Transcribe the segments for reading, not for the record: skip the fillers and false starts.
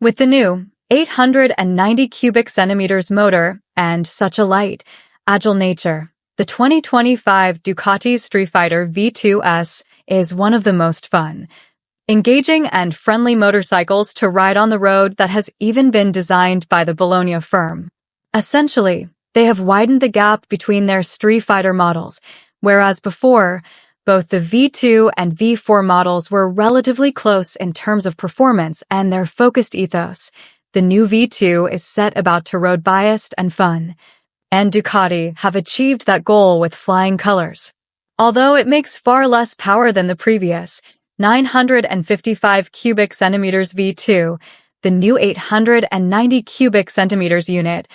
With the new 890 cubic centimeters motor and such a light, agile nature, the 2025 Ducati Streetfighter V2 S is one of the most fun, engaging and friendly motorcycles to ride on the road that has even been designed by the Bologna firm. Essentially, they have widened the gap between their Streetfighter models, whereas before, both the V2 and V4 models were relatively close in terms of performance and their focused ethos. The new V2 is set about to road biased and fun, and Ducati have achieved that goal with flying colors. Although it makes far less power than the previous 955 cubic centimeters V2, the new 890 cubic centimeters unit,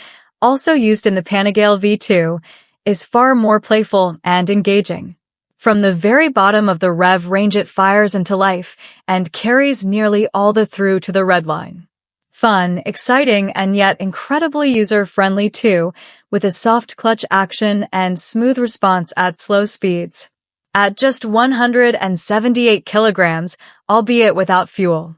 also used in the Panigale V2, is far more playful and engaging. From the very bottom of the rev range it fires into life and carries nearly all the through to the red line. Fun, exciting, and yet incredibly user-friendly too, with a soft clutch action and smooth response at slow speeds. At just 178 kilograms, albeit without fuel.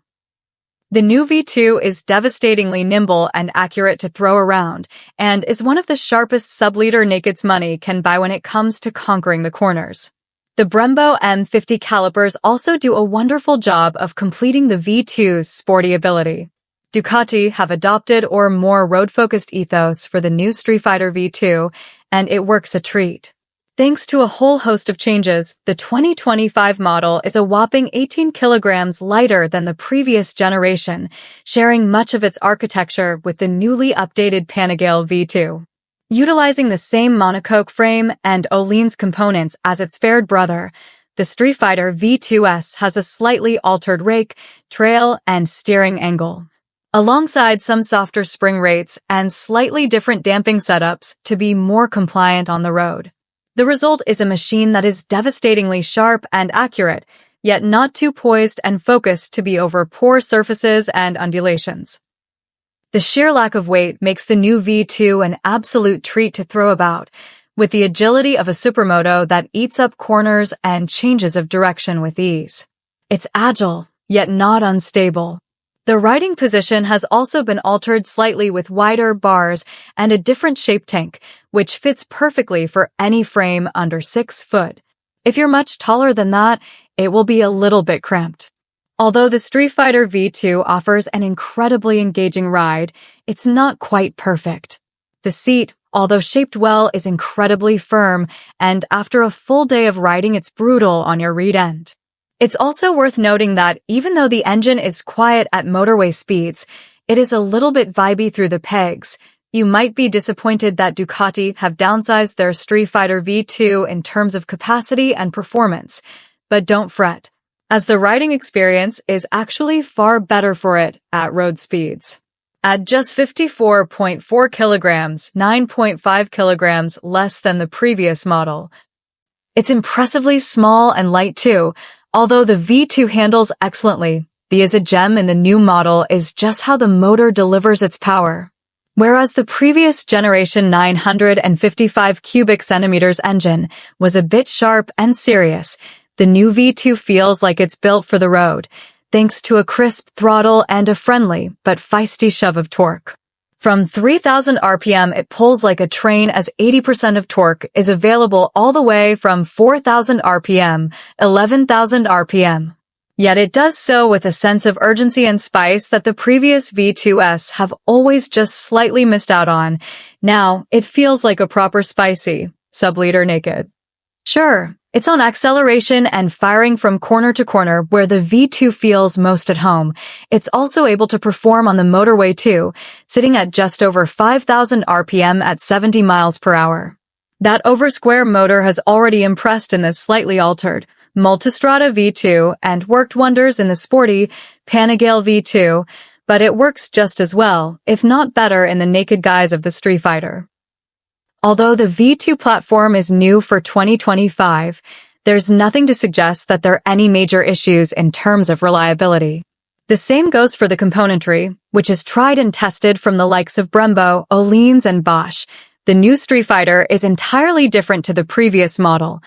The new V2 is devastatingly nimble and accurate to throw around, and is one of the sharpest sub-liter nakeds money can buy when it comes to conquering the corners. The Brembo M50 calipers also do a wonderful job of completing the V2's sporty ability. Ducati have adopted a more road-focused ethos for the new Streetfighter V2, and it works a treat. Thanks to a whole host of changes, the 2025 model is a whopping 18 kilograms lighter than the previous generation, sharing much of its architecture with the newly updated Panigale V2. Utilizing the same monocoque frame and Öhlins components as its fared brother, the Streetfighter V2 S has a slightly altered rake, trail, and steering angle, alongside some softer spring rates and slightly different damping setups to be more compliant on the road. The result is a machine that is devastatingly sharp and accurate, yet not too poised and focused to be over poor surfaces and undulations. The sheer lack of weight makes the new V2 an absolute treat to throw about, with the agility of a supermoto that eats up corners and changes of direction with ease. It's agile, yet not unstable. The riding position has also been altered slightly with wider bars and a different shape tank, which fits perfectly for any frame under 6 foot. If you're much taller than that, it will be a little bit cramped. Although the Streetfighter V2 offers an incredibly engaging ride, it's not quite perfect. The seat, although shaped well, is incredibly firm, and after a full day of riding, it's brutal on your rear end. It's also worth noting that even though the engine is quiet at motorway speeds, it is a little bit vibey through the pegs. You might be disappointed that Ducati have downsized their Streetfighter V2 in terms of capacity and performance, but don't fret, as the riding experience is actually far better for it at road speeds. At just 54.4 kilograms, 9.5 kilograms less than the previous model. It's impressively small and light too. Although the V2 handles excellently, the is a gem in the new model is just how the motor delivers its power. Whereas the previous generation 955 cubic centimeters engine was a bit sharp and serious, the new V2 feels like it's built for the road, thanks to a crisp throttle and a friendly but feisty shove of torque. From 3,000 RPM, it pulls like a train, as 80% of torque is available all the way from 4,000 RPM, 11,000 RPM. Yet it does so with a sense of urgency and spice that the previous V2S have always just slightly missed out on. Now, it feels like a proper spicy, sub-liter naked. Sure, it's on acceleration and firing from corner to corner where the V2 feels most at home. It's also able to perform on the motorway too, sitting at just over 5,000 RPM at 70 miles per hour. That over-square motor has already impressed in this slightly altered Multistrada V2 and worked wonders in the sporty Panigale V2, but it works just as well, if not better, in the naked guise of the Streetfighter. Although the V2 platform is new for 2025, there's nothing to suggest that there are any major issues in terms of reliability. The same goes for the componentry, which is tried and tested from the likes of Brembo, Öhlins, and Bosch. The new Streetfighter is entirely different to the previous model,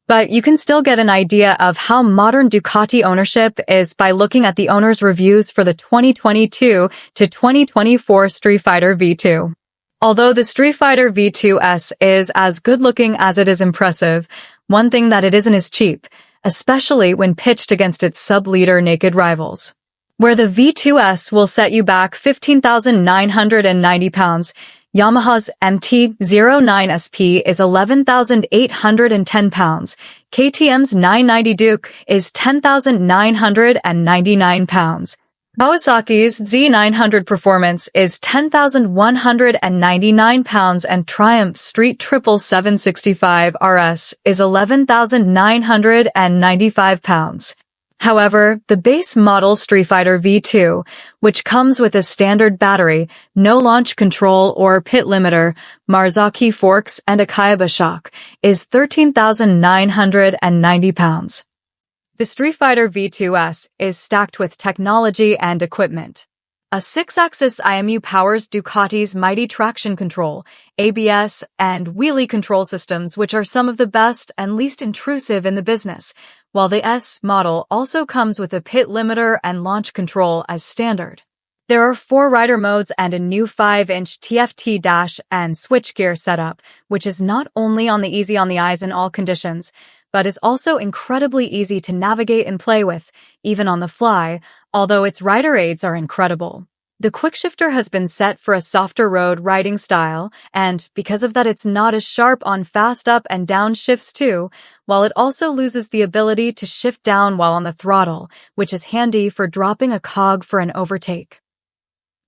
But you can still get an idea of how modern Ducati ownership is by looking at the owner's reviews for the 2022 to 2024 Streetfighter V2. Although the Streetfighter V2 S is as good-looking as it is impressive, one thing that it isn't is cheap, especially when pitched against its sub-liter naked rivals. Where the V2S will set you back 15,990 pounds, Yamaha's MT-09SP is 11,810 pounds, KTM's 990 Duke is 10,999 pounds, Kawasaki's Z900 Performance is 10,199 pounds and Triumph's Street 77765 RS is 11,995 pounds. However, the base model Streetfighter V2, which comes with a standard battery, no launch control or pit limiter, Marzocchi forks and a Kaiba shock, is 13,990 pounds. The Streetfighter V2 S is stacked with technology and equipment. A 6-axis IMU powers Ducati's mighty traction control, ABS, and wheelie control systems, which are some of the best and least intrusive in the business, while the S model also comes with a pit limiter and launch control as standard. There are 4 rider modes and a new 5-inch TFT dash and switchgear setup, which is not only easy on the eyes in all conditions, but is also incredibly easy to navigate and play with, even on the fly, although its rider aids are incredible. The quickshifter has been set for a softer road riding style, and because of that it's not as sharp on fast up and down shifts too, while it also loses the ability to shift down while on the throttle, which is handy for dropping a cog for an overtake.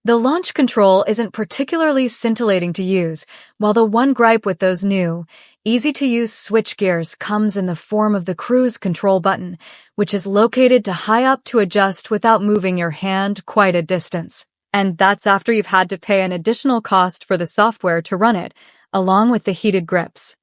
The launch control isn't particularly scintillating to use, while the one gripe with those new, easy-to-use switchgears comes in the form of the cruise control button, which is located to high up to adjust without moving your hand quite a distance. And that's after you've had to pay an additional cost for the software to run it, along with the heated grips.